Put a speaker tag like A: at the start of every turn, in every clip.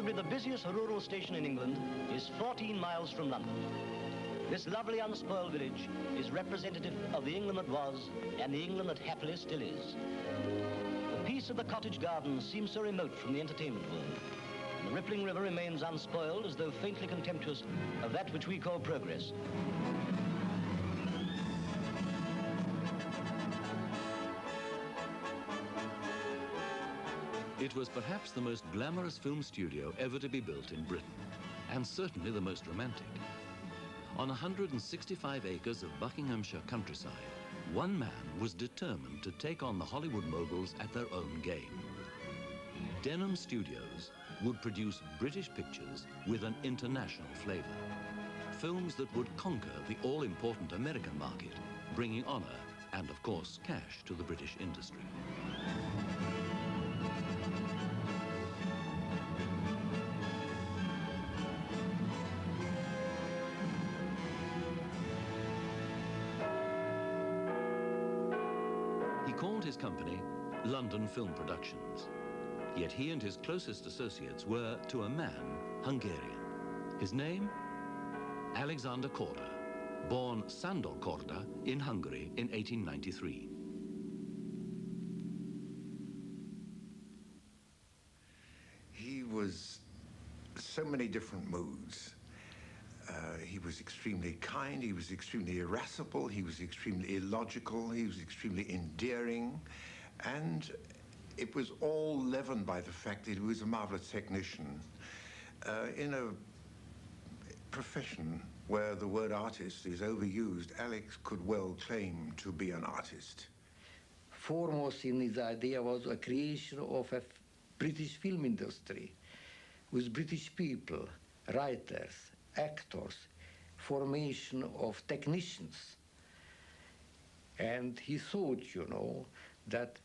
A: Possibly the busiest rural station in England is 14 miles from London. This lovely unspoiled village is representative of the England that was and the England that happily still is. The peace of the cottage garden seems so remote from the entertainment world, and the rippling river remains unspoiled as though faintly contemptuous of that which we call progress.
B: It was perhaps the most glamorous film studio ever to be built in Britain, and certainly the most romantic. On 165 acres of Buckinghamshire countryside, one man was determined to take on the Hollywood moguls at their own game. Denham Studios would produce British pictures with an international flavour. Films that would conquer the all-important American market, bringing honour and, of course, cash to the British industry. He called his company London Film Productions. Yet he and his closest associates were, to a man, Hungarian. His name? Alexander Korda, born Sándor Korda in Hungary in 1893.
C: He was so many different moods. He was extremely kind, he was extremely irascible, he was extremely illogical, he was extremely endearing, and it was all leavened by the fact that he was a marvelous technician in a profession where the word artist is overused. Alex could well claim to be an artist.
D: Foremost in his idea was a creation of a British film industry with British people, writers, actors, formation of technicians. And he thought, you know, that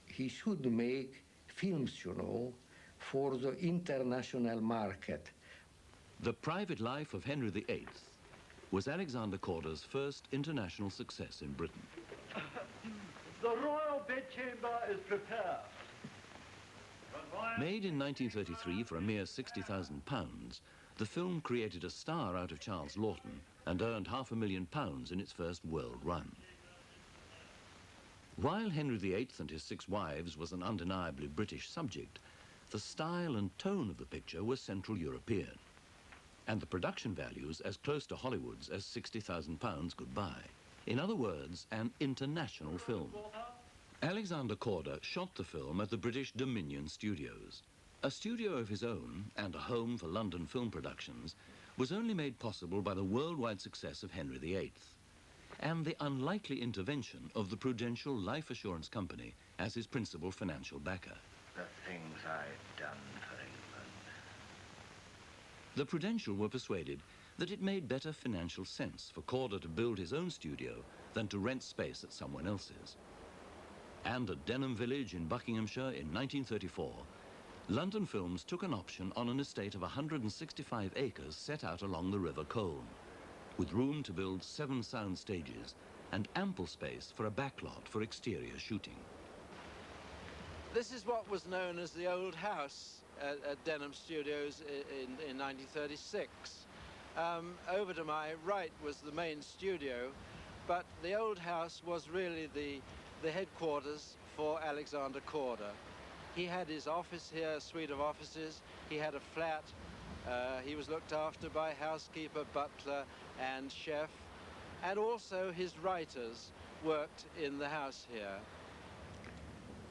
D: he should make films, you know, for the international market.
B: The Private Life of Henry VIII was Alexander Korda's first international success in Britain.
E: The royal bedchamber is prepared.
B: Made in 1933 for a mere £60,000, the film created a star out of Charles Lawton and earned £500,000 in its first world run. While Henry VIII and his 6 wives was an undeniably British subject, the style and tone of the picture was Central European, and the production values as close to Hollywood's as £60,000 could buy. In other words, an international film. Alexander Korda shot the film at the British Dominion Studios. A studio of his own, and a home for London film productions, was only made possible by the worldwide success of Henry VIII, and the unlikely intervention of the Prudential Life Assurance Company as his principal financial backer.
F: The things I've done for England.
B: The Prudential were persuaded that it made better financial sense for Korda to build his own studio than to rent space at someone else's. And at Denham village in Buckinghamshire in 1934, London Films took an option on an estate of 165 acres set out along the River Colne, with room to build 7 sound stages and ample space for a backlot for exterior shooting.
G: This is what was known as the old house at Denham Studios in 1936. Over to my right was the main studio, but the old house was really the headquarters for Alexander Korda. He had his office here, a suite of offices. He had a flat. He was looked after by housekeeper, butler, and chef. And also his writers worked in the house here.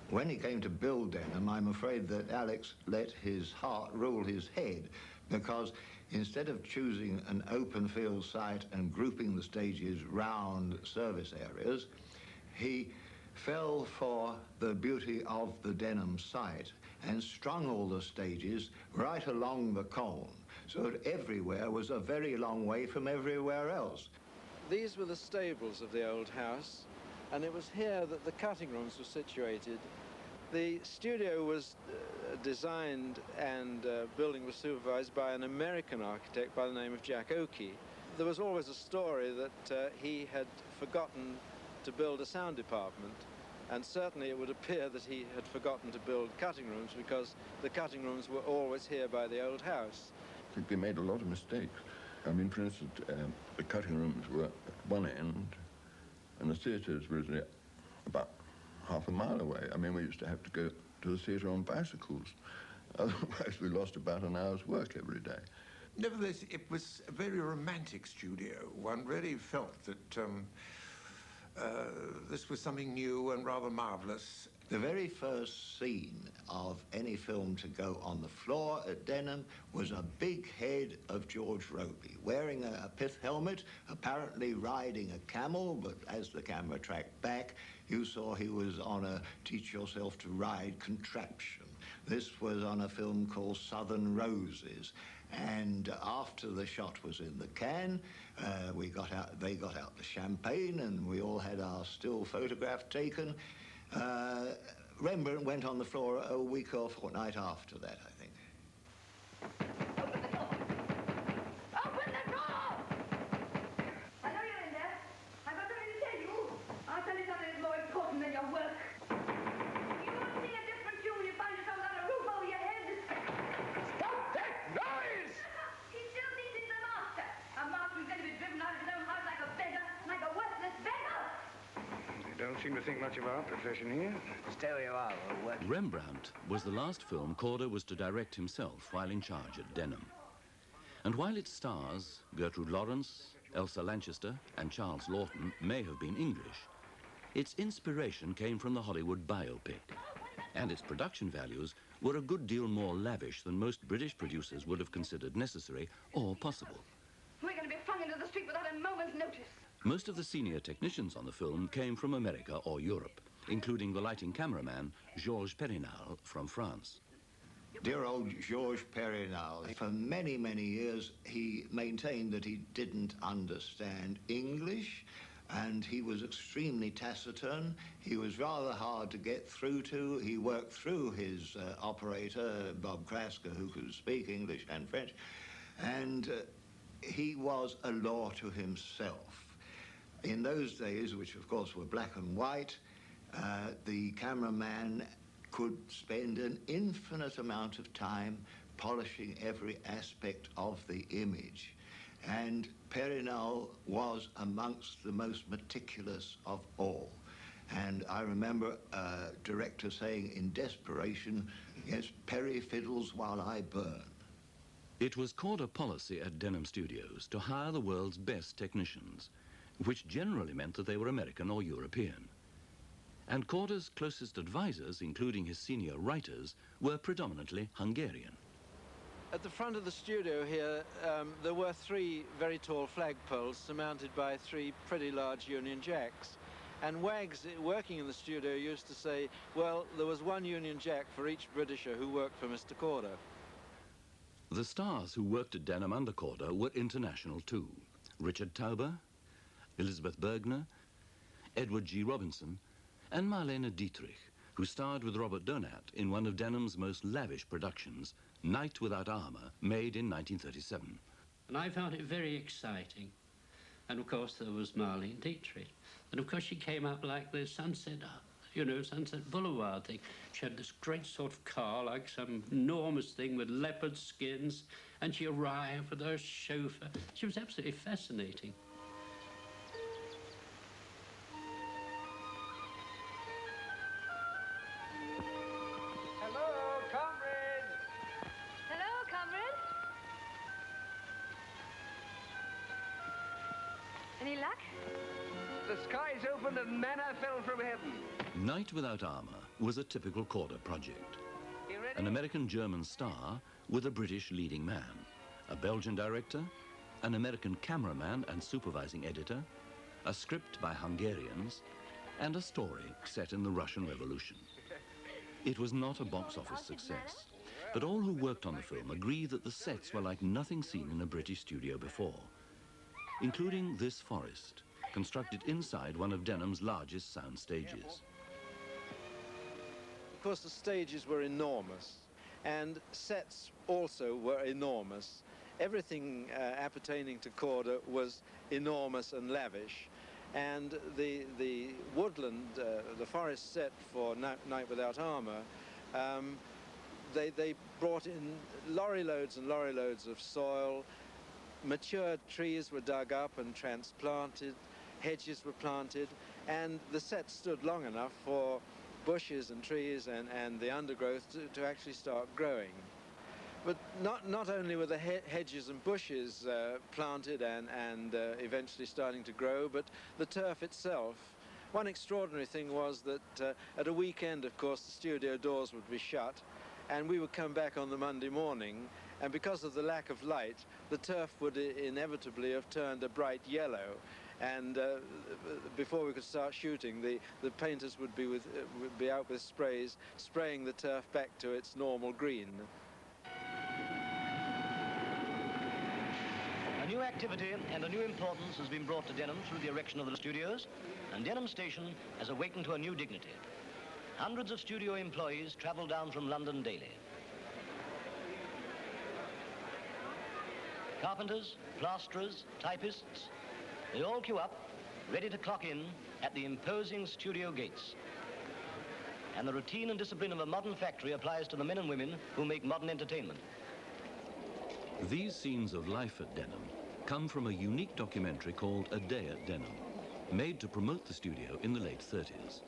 H: When he came to build Denham, I'm afraid that Alex let his heart rule his head, because instead of choosing an open field site and grouping the stages round service areas, he fell for the beauty of the Denham site and strung all the stages right along the Colne, so that everywhere was a very long way from everywhere else.
G: These were the stables of the old house, and it was here that the cutting rooms were situated. The studio was designed and building was supervised by an American architect by the name of Jack Oakey. There was always a story that he had forgotten to build a sound department, And certainly it would appear that he had forgotten to build cutting rooms, because the cutting rooms were always here by the old house.
I: I think they made a lot of mistakes. I mean, for instance, the cutting rooms were at one end, and the theatres were about half a mile away. I mean, we used to have to go to the theatre on bicycles. Otherwise, we lost about an hour's work every day.
C: Nevertheless, it was a very romantic studio. One really felt that this was something new and rather marvellous.
H: The very first scene of any film to go on the floor at Denham was a big head of George Robey, wearing a pith helmet, apparently riding a camel, but as the camera tracked back, you saw he was on a teach-yourself-to-ride contraption. This was on a film called Southern Roses. And after the shot was in the can, they got out the champagne, and we all had our still photograph taken. Rembrandt went on the floor a week or fortnight after that, I think.
J: Open the door! Open the door! I know you're in there. I've got something to tell you. I'll tell you something that's more important than your work. You won't sing a different tune when you find yourself without a roof over your head.
E: Stop that noise!
J: He still thinks he's the master. A master who's going to be driven out of his own house like a beggar, like a worthless beggar.
E: You don't seem to think much of our profession here.
F: Stay where you are, or work.
B: Rembrandt was the last film Korda was to direct himself while in charge at Denham. And while its stars, Gertrude Lawrence, Elsa Lanchester and Charles Lawton, may have been English, its inspiration came from the Hollywood biopic, and its production values were a good deal more lavish than most British producers would have considered necessary or possible.
J: We're going to be flung into the street without a moment's notice.
B: Most of the senior technicians on the film came from America or Europe, including the lighting cameraman, Georges Perinal from France.
H: Dear old Georges Perinal, for many, many years, he maintained that he didn't understand English, and he was extremely taciturn. He was rather hard to get through to. He worked through his operator, Bob Krasker, who could speak English and French, and he was a law to himself. In those days, which of course were black and white, the cameraman could spend an infinite amount of time polishing every aspect of the image. And Perinal was amongst the most meticulous of all. And I remember a director saying in desperation, yes, Perry fiddles while I burn.
B: It was Korda policy at Denham Studios to hire the world's best technicians, which generally meant that they were American or European. And Korda's closest advisors, including his senior writers, were predominantly Hungarian.
G: At the front of the studio here, there were 3 very tall flagpoles surmounted by 3 pretty large Union Jacks. And Wags, working in the studio, used to say, well, there was 1 Union Jack for each Britisher who worked for Mr. Korda.
B: The stars who worked at Denham under Korda were international too. Richard Tauber, Elizabeth Bergner, Edward G. Robinson, and Marlene Dietrich, who starred with Robert Donat in one of Denham's most lavish productions, Night Without Armour, made in 1937.
K: And I found it very exciting. And of course there was Marlene Dietrich. And of course she came up like the Sunset, Sunset Boulevard thing. She had this great sort of car, like some enormous thing with leopard skins, and she arrived with her chauffeur. She was absolutely fascinating.
E: Hello, comrade!
J: Hello, comrade. Any luck?
E: The skies opened and manna fell from heaven.
B: Night Without Armour was a typical Korda project.
E: You ready?
B: An American-German star with a British leading man, a Belgian director, an American cameraman and supervising editor, a script by Hungarians, and a story set in the Russian Revolution. It was not a box office success, but all who worked on the film agree that the sets were like nothing seen in a British studio before, including this forest, constructed inside one of Denham's largest sound stages.
G: Of course, the stages were enormous, and sets also were enormous. Everything appertaining to Korda was enormous and lavish. And the woodland, the forest set for Night Without Armour, they brought in lorry loads and lorry loads of soil. Mature trees were dug up and transplanted, hedges were planted, and the set stood long enough for bushes and trees and the undergrowth to actually start growing. But not only were the hedges and bushes planted and eventually starting to grow, but the turf itself. One extraordinary thing was that at a weekend, of course, the studio doors would be shut, and we would come back on the Monday morning, and because of the lack of light, the turf would inevitably have turned a bright yellow. And before we could start shooting, the painters would be out with sprays, spraying the turf back to its normal green.
A: A new activity and a new importance has been brought to Denham through the erection of the studios, and Denham Station has awakened to a new dignity. Hundreds of studio employees travel down from London daily. Carpenters, plasterers, typists, they all queue up, ready to clock in at the imposing studio gates. And the routine and discipline of a modern factory applies to the men and women who make modern entertainment.
B: These scenes of life at Denham come from a unique documentary called A Day at Denham, made to promote the studio in the late 30s.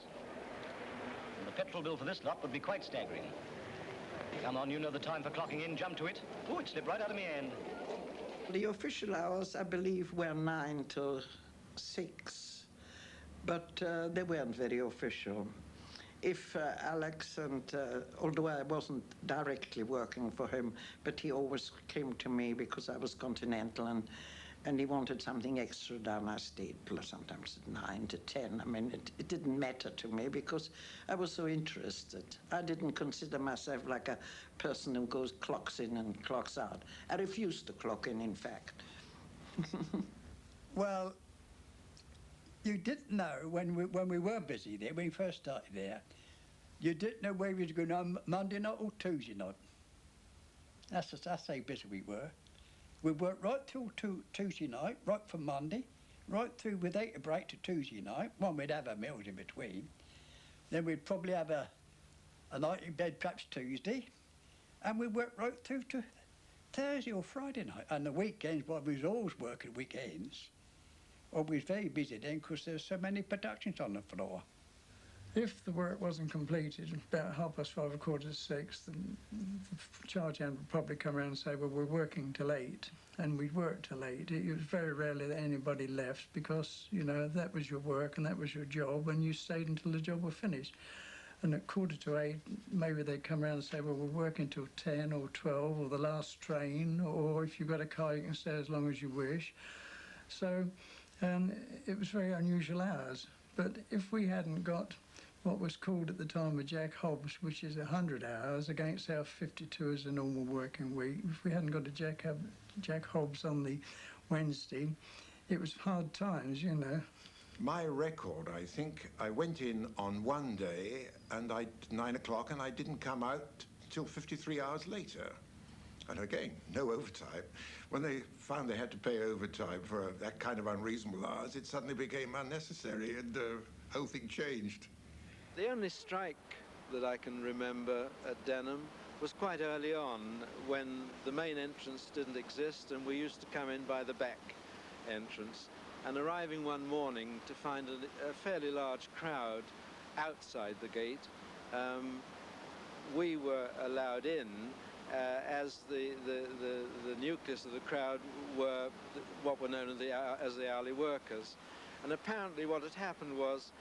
A: And the petrol bill for this lot would be quite staggering. Come on, you know the time for clocking in, jump to it. Oh, it slipped right out of my hand.
L: The official hours, I believe, were 9 to 6, but they weren't very official. If Alex and, although I wasn't directly working for him, but he always came to me because I was continental and he wanted something extra done, I stayed sometimes at 9 to 10. I mean, it didn't matter to me because I was so interested. I didn't consider myself like a person who clocks in and clocks out. I refused to clock in fact.
M: Well, you didn't know when we were busy there, when we first started there, you didn't know where we was going on Monday night or Tuesday night. That's how busy we were. We worked right till Tuesday night, right from Monday, right through with 8 a break to Tuesday night. One, we'd have our meals in between. Then we'd probably have a night in bed perhaps Tuesday. And we worked right through to Thursday or Friday night. And the weekends, well, we was always working weekends. Well, we was very busy then because there were so many productions on the floor.
N: If the work wasn't completed about 5:30, 5:45, the charge hand would probably come around and say, well, we're working till 8, and we'd work till 8. It was very rarely that anybody left because, you know, that was your work and that was your job, and you stayed until the job was finished. And at 7:45, maybe they'd come around and say, well, we're working till 10 or 12 or the last train, or if you've got a car, you can stay as long as you wish. So it was very unusual hours. But if we hadn't got what was called at the time a Jack Hobbs, which is 100 hours against our 52 as a normal working week, if we hadn't got a Jack Hobbs on the Wednesday, it was hard times, you know.
C: My record, I think, I went in on one day and 9 o'clock, and I didn't come out till 53 hours later. And again, no overtime. When they found they had to pay overtime for that kind of unreasonable hours, it suddenly became unnecessary, and the whole thing changed.
G: The only strike that I can remember at Denham was quite early on, when the main entrance didn't exist and we used to come in by the back entrance. And arriving one morning to find a fairly large crowd outside the gate, we were allowed in as the nucleus of the crowd were what were known as the hourly workers. And apparently what had happened was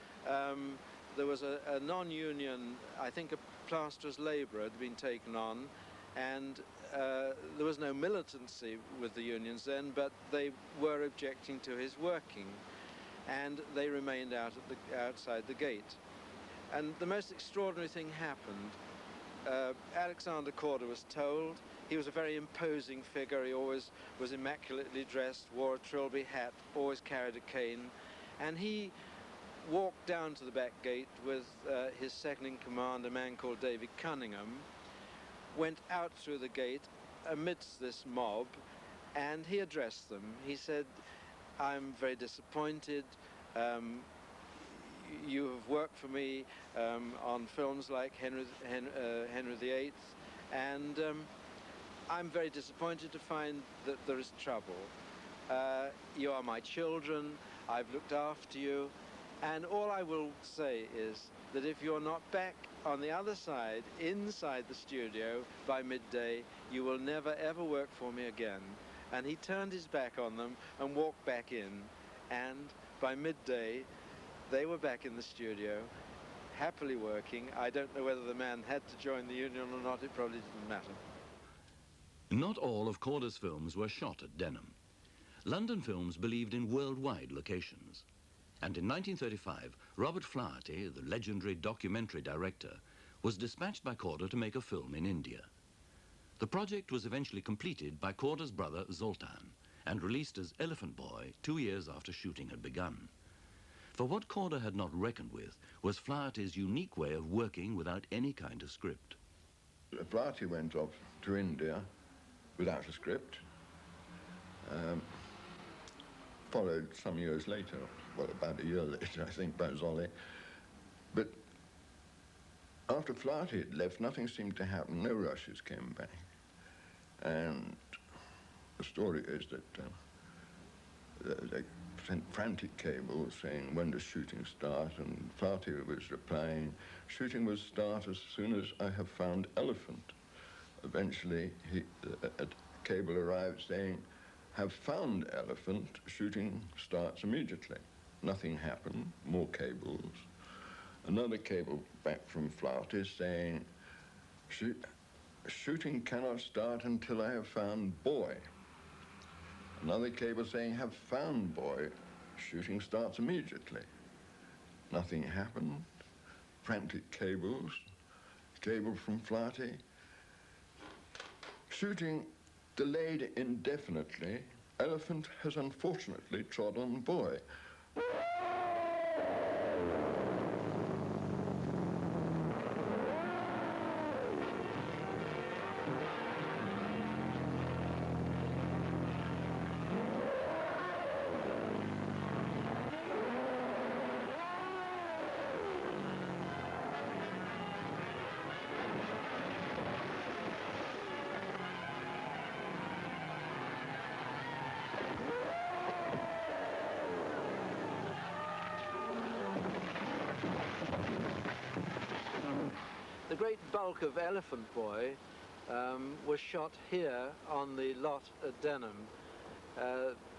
G: there was a non-union, I think a plasterer's labourer had been taken on, and there was no militancy with the unions then, but they were objecting to his working, and they remained outside the gate. And the most extraordinary thing happened. Alexander Korda was told. He was a very imposing figure. He always was immaculately dressed, wore a trilby hat, always carried a cane, and he walked down to the back gate with his second-in-command, a man called David Cunningham, went out through the gate amidst this mob, and he addressed them. He said, I'm very disappointed. You have worked for me on films like Henry VIII, and I'm very disappointed to find that there is trouble. You are my children, I've looked after you, and all I will say is that if you're not back on the other side, inside the studio, by midday, you will never ever work for me again. And he turned his back on them and walked back in, and by midday, they were back in the studio, happily working. I don't know whether the man had to join the union or not, it probably didn't matter.
B: Not all of Korda's films were shot at Denham. London Films believed in worldwide locations. And in 1935, Robert Flaherty, the legendary documentary director, was dispatched by Korda to make a film in India. The project was eventually completed by Korda's brother Zoltan and released as Elephant Boy 2 years after shooting had begun. For what Korda had not reckoned with was Flaherty's unique way of working without any kind of script.
I: Flaherty went off to India without a script, followed some years later, well, about a year later, I think, by Zolly. But after Flaherty had left, nothing seemed to happen. No rushes came back. And the story is that they sent frantic cables saying, when does shooting start? And Flaherty was replying, shooting will start as soon as I have found elephant. Eventually, a cable arrived saying, have found elephant, shooting starts immediately. Nothing happened, more cables. Another cable back from Flaherty saying, shooting cannot start until I have found boy. Another cable saying, have found boy, shooting starts immediately. Nothing happened, frantic cables, cable from Flaherty. Shooting delayed indefinitely. Elephant has unfortunately trod on boy.
G: The great bulk of Elephant Boy was shot here on the lot at Denham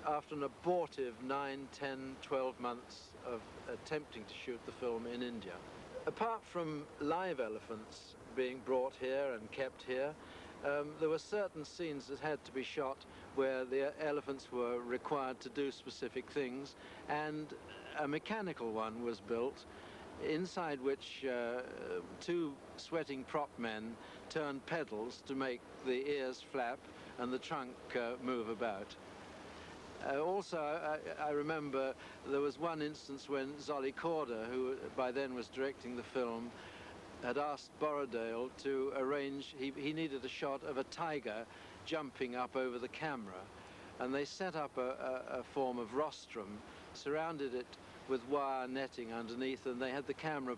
G: after an abortive 9, 10, 12 months of attempting to shoot the film in India. Apart from live elephants being brought here and kept here, there were certain scenes that had to be shot where the elephants were required to do specific things, and a mechanical one was built inside which two sweating prop men turned pedals to make the ears flap and the trunk move about. Also, I remember there was one instance when Zolly Korda, who by then was directing the film, had asked Borrowdale to arrange, he needed a shot of a tiger jumping up over the camera, and they set up a form of rostrum, surrounded it with wire netting underneath, and they had the camera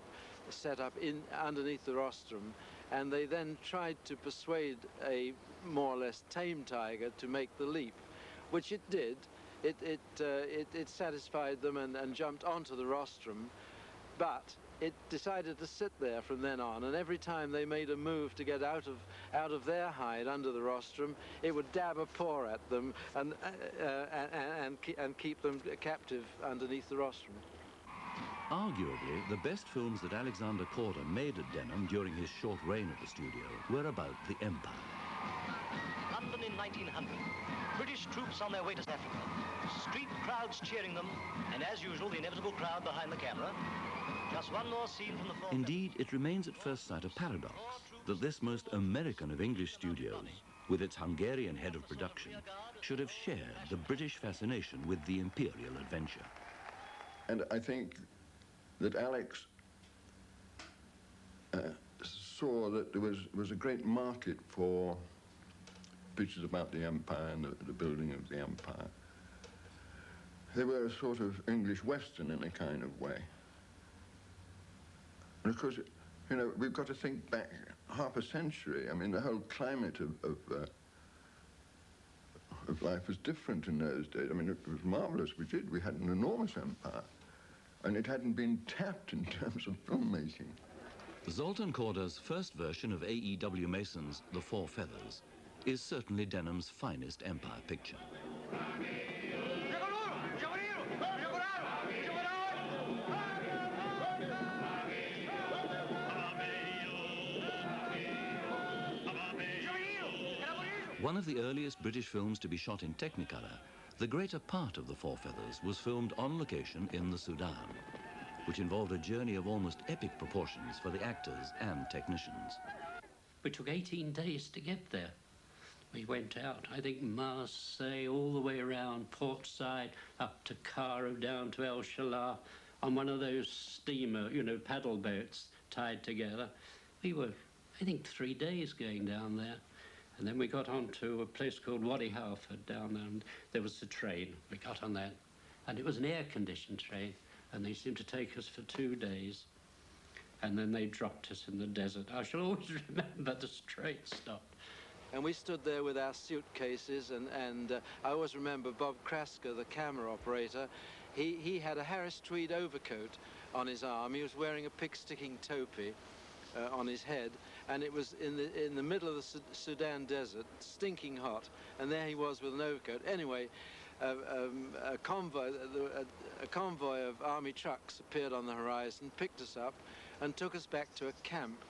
G: set up underneath the rostrum, and they then tried to persuade a more or less tame tiger to make the leap, which it did. It satisfied them and jumped onto the rostrum, but it decided to sit there from then on, and every time they made a move to get out of their hide under the rostrum, it would dab a paw at them and keep them captive underneath the rostrum.
B: Arguably, the best films that Alexander Korda made at Denham during his short reign at the studio were about the Empire.
A: London in 1900. British troops on their way to Africa. Street crowds cheering them, and as usual, the inevitable crowd behind the camera. Just one more scene from the film.
B: Indeed, it remains at first sight a paradox that this most American of English studios, with its Hungarian head of production, should have shared the British fascination with the imperial adventure.
I: And I think that Alex saw that there was a great market for pictures about the empire and the building of the empire. They were a sort of English Western in a kind of way. And of course, you know, we've got to think back half a century. I mean, the whole climate of life was different in those days. I mean, it was marvelous. We had an enormous empire, and it hadn't been tapped in terms of filmmaking.
B: Zoltan Korda's first version of A.E.W. Mason's The Four Feathers is certainly Denham's finest empire picture. One of the earliest British films to be shot in Technicolor, the greater part of The Four Feathers was filmed on location in the Sudan, which involved a journey of almost epic proportions for the actors and technicians.
K: We took 18 days to get there. We went out, I think, Marseille, all the way around, Port Said, up to Cairo, down to El Shalah, on one of those steamer, you know, paddle boats tied together. We were, I think, 3 days going down there. And then we got on to a place called Wadi Halford down there, and there was a train. We got on that, and it was an air-conditioned train, and they seemed to take us for 2 days. And then they dropped us in the desert. I shall always remember the straight stop.
G: And we stood there with our suitcases, and I always remember Bob Krasker, the camera operator. He had a Harris tweed overcoat on his arm. He was wearing a pig-sticking topi on his head, and it was in the middle of the Sudan desert, stinking hot, and there he was with an overcoat. Anyway, a convoy of army trucks appeared on the horizon, picked us up, and took us back to a camp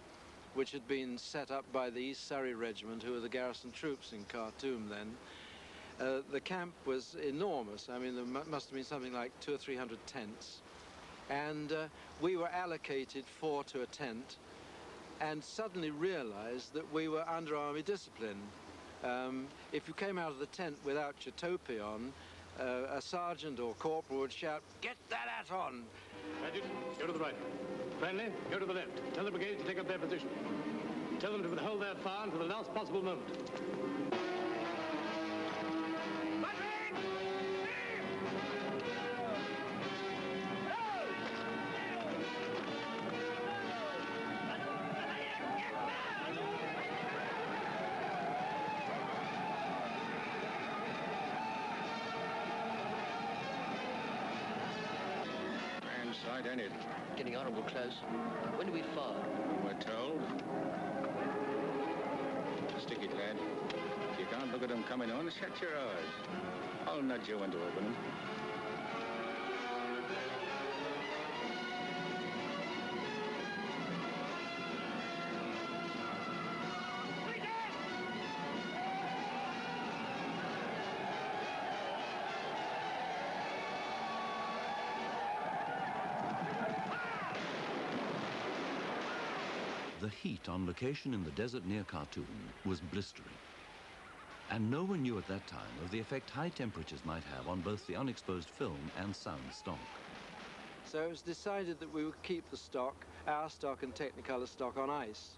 G: which had been set up by the East Surrey Regiment, who were the garrison troops in Khartoum then. The camp was enormous. I mean, there must have been something like 200 or 300 tents. And we were allocated 4 to a tent, and suddenly realized that we were under army discipline. If you came out of the tent without your topi on, a sergeant or corporal would shout, "Get that hat on!"
O: Adjutant, go to the right. Friendly, go to the left. Tell the brigade to take up their position. Tell them to withhold their fire until the last possible moment.
P: Ain't it?
A: Getting horrible close. When do we fire?
P: We're told. Stick it, lad. If you can't look at them coming on, shut your eyes. I'll nudge you when to open them.
B: The heat on location in the desert near Khartoum was blistering. And no one knew at that time of the effect high temperatures might have on both the unexposed film and sound stock.
G: So it was decided that we would keep the stock, our stock and Technicolor stock, on ice.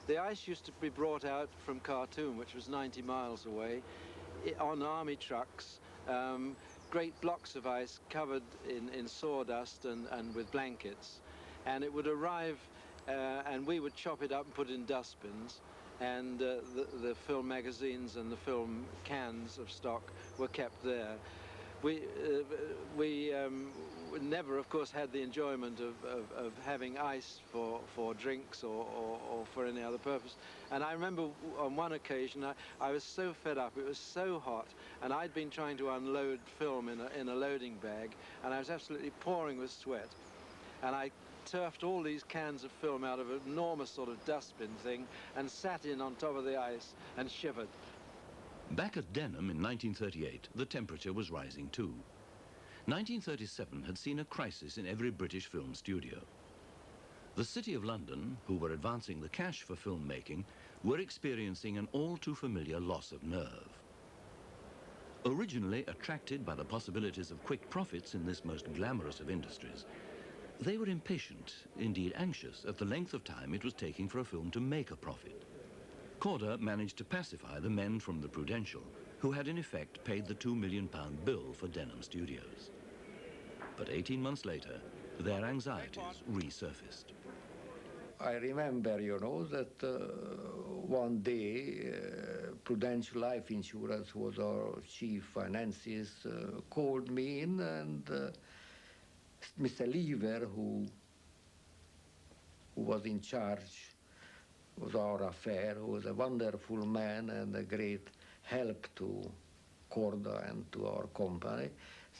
G: The ice used to be brought out from Khartoum, which was 90 miles away, on army trucks, great blocks of ice covered in sawdust and with blankets. And it would arrive, and we would chop it up and put it in dustbins, and the film magazines and the film cans of stock were kept there. We never, of course, had the enjoyment of having ice for drinks or for any other purpose. And I remember on one occasion I was so fed up, it was so hot, and I'd been trying to unload film in a loading bag, and I was absolutely pouring with sweat. And I turfed all these cans of film out of an enormous sort of dustbin thing and sat in on top of the ice and shivered.
B: Back at Denham in 1938, the temperature was rising too. 1937 had seen a crisis in every British film studio. The City of London, who were advancing the cash for filmmaking, were experiencing an all-too-familiar loss of nerve. Originally attracted by the possibilities of quick profits in this most glamorous of industries, they were impatient, indeed anxious, at the length of time it was taking for a film to make a profit. Korda managed to pacify the men from the Prudential, who had in effect paid the £2 million bill for Denham Studios. But 18 months later, their anxieties resurfaced.
D: I remember, you know, that one day Prudential Life Insurance was our chief financiers, called me in, and Mr. Lever, who was in charge, was our affair, who was a wonderful man and a great help to Korda and to our company,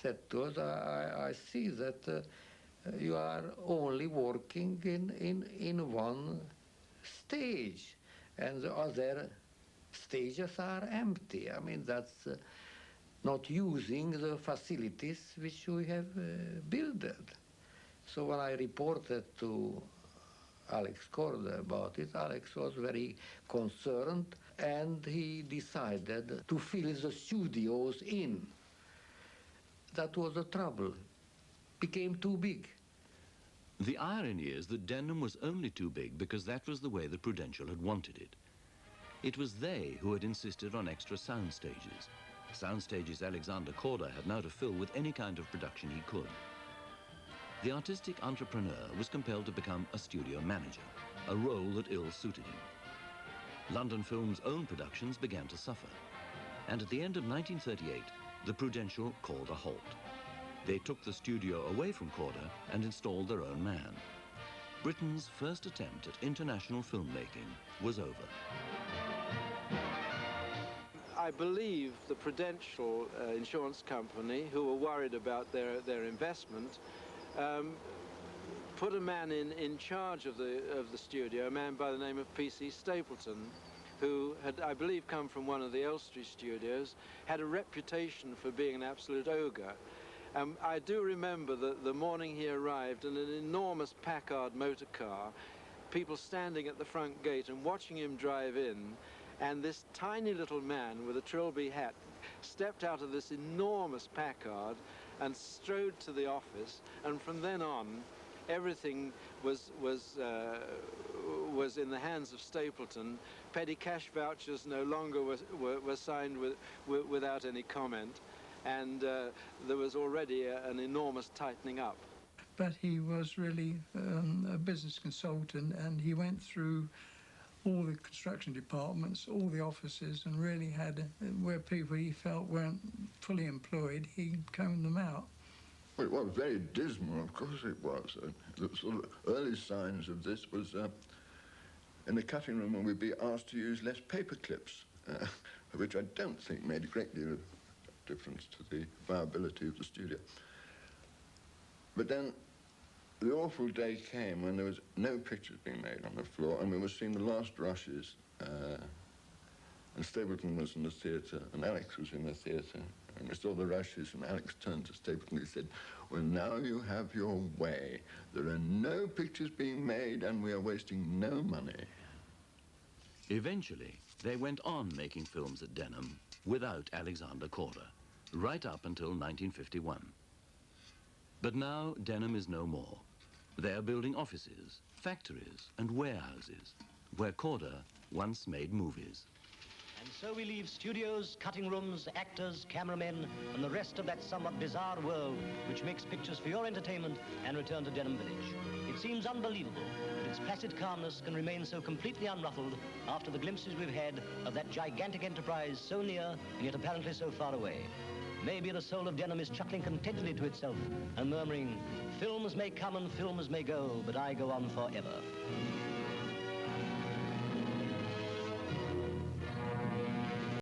D: said to us, I see that you are only working in one stage, and the other stages are empty. I mean, that's not using the facilities which we have built. So when I reported to Alex Korda about it, Alex was very concerned, and he decided to fill the studios in. That was the trouble. Became too big.
B: The irony is that Denham was only too big because that was the way the Prudential had wanted it. It was they who had insisted on extra sound stages. Sound stages Alexander Korda had now to fill with any kind of production he could. The artistic entrepreneur was compelled to become a studio manager, a role that ill suited him. London Film's own productions began to suffer, and at the end of 1938, the Prudential called a halt. They took the studio away from Korda and installed their own man. Britain's first attempt at international filmmaking was over.
G: I believe the Prudential Insurance Company, who were worried about their investment, put a man in charge of the studio, a man by the name of P.C. Stapleton, who had, I believe, come from one of the Elstree studios, had a reputation for being an absolute ogre. I do remember the morning he arrived in an enormous Packard motor car, people standing at the front gate and watching him drive in, and this tiny little man with a trilby hat stepped out of this enormous Packard and strode to the office, and from then on, everything was in the hands of Stapleton. Petty cash vouchers no longer were signed without any comment, and there was already an enormous tightening up.
N: But he was really a business consultant, and he went through all the construction departments, all the offices, and really had, where people he felt weren't fully employed, he combed them out.
I: Well, it was very dismal, of course it was. The sort of early signs of this was in the cutting room when we'd be asked to use less paper clips, which I don't think made a great deal of difference to the viability of the studio. But then the awful day came when there was no pictures being made on the floor, and we were seeing the last rushes, and Stapleton was in the theatre, and Alex was in the theatre, and we saw the rushes, and Alex turned to Stapleton and he said, well, now you have your way. There are no pictures being made, and we are wasting no money.
B: Eventually, they went on making films at Denham without Alexander Korda, right up until 1951. But now Denham is no more. They are building offices, factories, and warehouses, where Korda once made movies.
A: And so we leave studios, cutting rooms, actors, cameramen, and the rest of that somewhat bizarre world which makes pictures for your entertainment, and return to Denham Village. It seems unbelievable that its placid calmness can remain so completely unruffled after the glimpses we've had of that gigantic enterprise so near and yet apparently so far away. Maybe the soul of Denham is chuckling contentedly to itself and murmuring, films may come and films may go, but I go on forever.